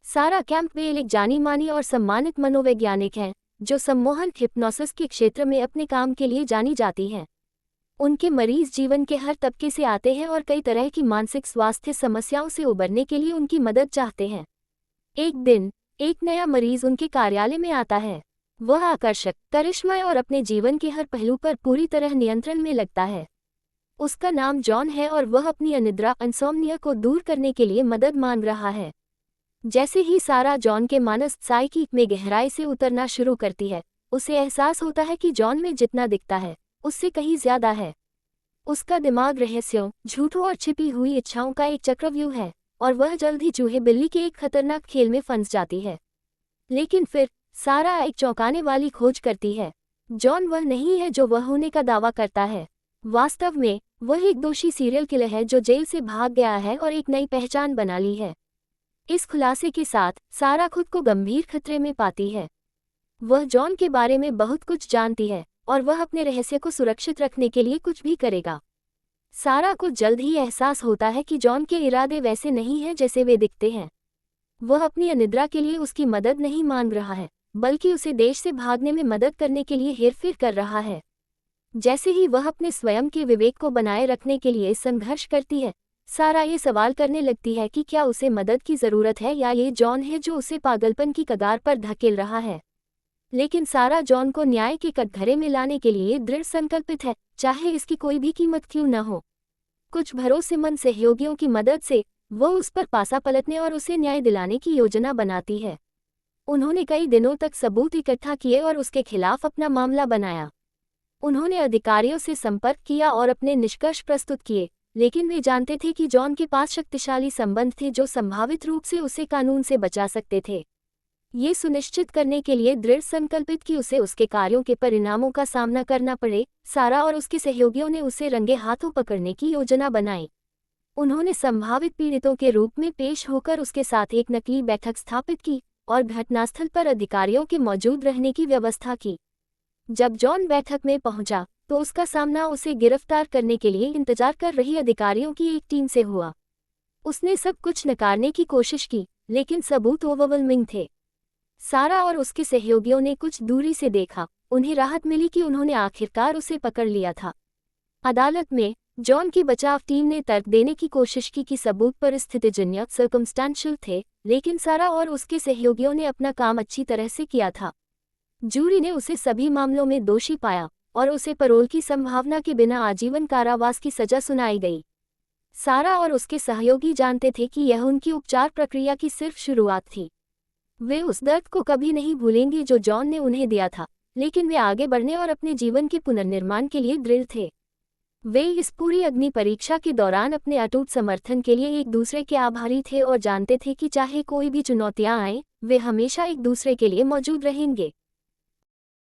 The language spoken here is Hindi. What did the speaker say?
सारा कैंपबेल एक जानी मानी और सम्मानित मनोवैज्ञानिक हैं, जो सम्मोहन हिप्नोसिस के क्षेत्र में अपने काम के लिए जानी जाती हैं। उनके मरीज जीवन के हर तबके से आते हैं और कई तरह की मानसिक स्वास्थ्य समस्याओं से उबरने के लिए उनकी मदद चाहते हैं। एक दिन एक नया मरीज उनके कार्यालय में आता है। वह आकर्षक, करिश्मा और अपने जीवन के हर पहलू पर पूरी तरह नियंत्रण में लगता है। उसका नाम जॉन है और वह अपनी अनिद्रा इंसोम्निया को दूर करने के लिए मदद मांग रहा है। जैसे ही सारा जॉन के मानस साइकी में गहराई से उतरना शुरू करती है, उसे एहसास होता है कि जॉन में जितना दिखता है उससे कहीं ज्यादा है। उसका दिमाग रहस्यों, झूठों और छिपी हुई इच्छाओं का एक चक्रव्यूह है और वह जल्द ही चूहे बिल्ली के एक खतरनाक खेल में फंस जाती है। लेकिन फिर सारा एक चौंकाने वाली खोज करती है। जॉन वह नहीं है जो वह होने का दावा करता है। वास्तव में वह एक दोषी सीरियल किलर है जो जेल से भाग गया है और एक नई पहचान बना ली है। इस खुलासे के साथ सारा खुद को गंभीर खतरे में पाती है। वह जॉन के बारे में बहुत कुछ जानती है और वह अपने रहस्य को सुरक्षित रखने के लिए कुछ भी करेगा। सारा को जल्द ही एहसास होता है कि जॉन के इरादे वैसे नहीं हैं जैसे वे दिखते हैं। वह अपनी अनिद्रा के लिए उसकी मदद नहीं मांग रहा है, बल्कि उसे देश से भागने में मदद करने के लिए हेरफेर कर रहा है। जैसे ही वह अपने स्वयं के विवेक को बनाए रखने के लिए संघर्ष करती है, सारा ये सवाल करने लगती है कि क्या उसे मदद की ज़रूरत है या ये जॉन है जो उसे पागलपन की कगार पर धकेल रहा है। लेकिन सारा जॉन को न्याय के कटघरे में लाने के लिए दृढ़ संकल्पित है, चाहे इसकी कोई भी कीमत क्यों न हो। कुछ भरोसेमंद सहयोगियों की मदद से वह उस पर पासा पलटने और उसे न्याय दिलाने की योजना बनाती है। उन्होंने कई दिनों तक सबूत इकट्ठा किए और उसके खिलाफ अपना मामला बनाया। उन्होंने अधिकारियों से संपर्क किया और अपने निष्कर्ष प्रस्तुत किए, लेकिन वे जानते थे कि जॉन के पास शक्तिशाली संबंध थे जो संभावित रूप से उसे कानून से बचा सकते थे। ये सुनिश्चित करने के लिए दृढ़ संकल्पित कि उसे उसके कार्यों के परिणामों का सामना करना पड़े, सारा और उसके सहयोगियों ने उसे रंगे हाथों पकड़ने की योजना बनाई। उन्होंने संभावित पीड़ितों के रूप में पेश होकर उसके साथ एक नकली बैठक स्थापित की और घटनास्थल पर अधिकारियों के मौजूद रहने की व्यवस्था की। जब जॉन बैठक में पहुंचा तो उसका सामना उसे गिरफ्तार करने के लिए इंतजार कर रही अधिकारियों की एक टीम से हुआ। उसने सब कुछ नकारने की कोशिश की, लेकिन सबूत ओवरवेलमिंग थे। सारा और उसके सहयोगियों ने कुछ दूरी से देखा। उन्हें राहत मिली कि उन्होंने आखिरकार उसे पकड़ लिया था। अदालत में जॉन की बचाव टीम ने तर्क देने की कोशिश की कि सबूत परिस्थितिजन्य सर्कमस्टेंशियल थे, लेकिन सारा और उसके सहयोगियों ने अपना काम अच्छी तरह से किया था। जूरी ने उसे सभी मामलों में दोषी पाया और उसे पैरोल की संभावना के बिना आजीवन कारावास की सजा सुनाई गई। सारा और उसके सहयोगी जानते थे कि यह उनकी उपचार प्रक्रिया की सिर्फ शुरुआत थी। वे उस दर्द को कभी नहीं भूलेंगे जो जॉन ने उन्हें दिया था, लेकिन वे आगे बढ़ने और अपने जीवन के पुनर्निर्माण के लिए दृढ़ थे। वे इस पूरी अग्नि परीक्षा के दौरान अपने अटूट समर्थन के लिए एक दूसरे के आभारी थे और जानते थे कि चाहे कोई भी चुनौतियां आएं, वे हमेशा एक दूसरे के लिए मौजूद रहेंगे।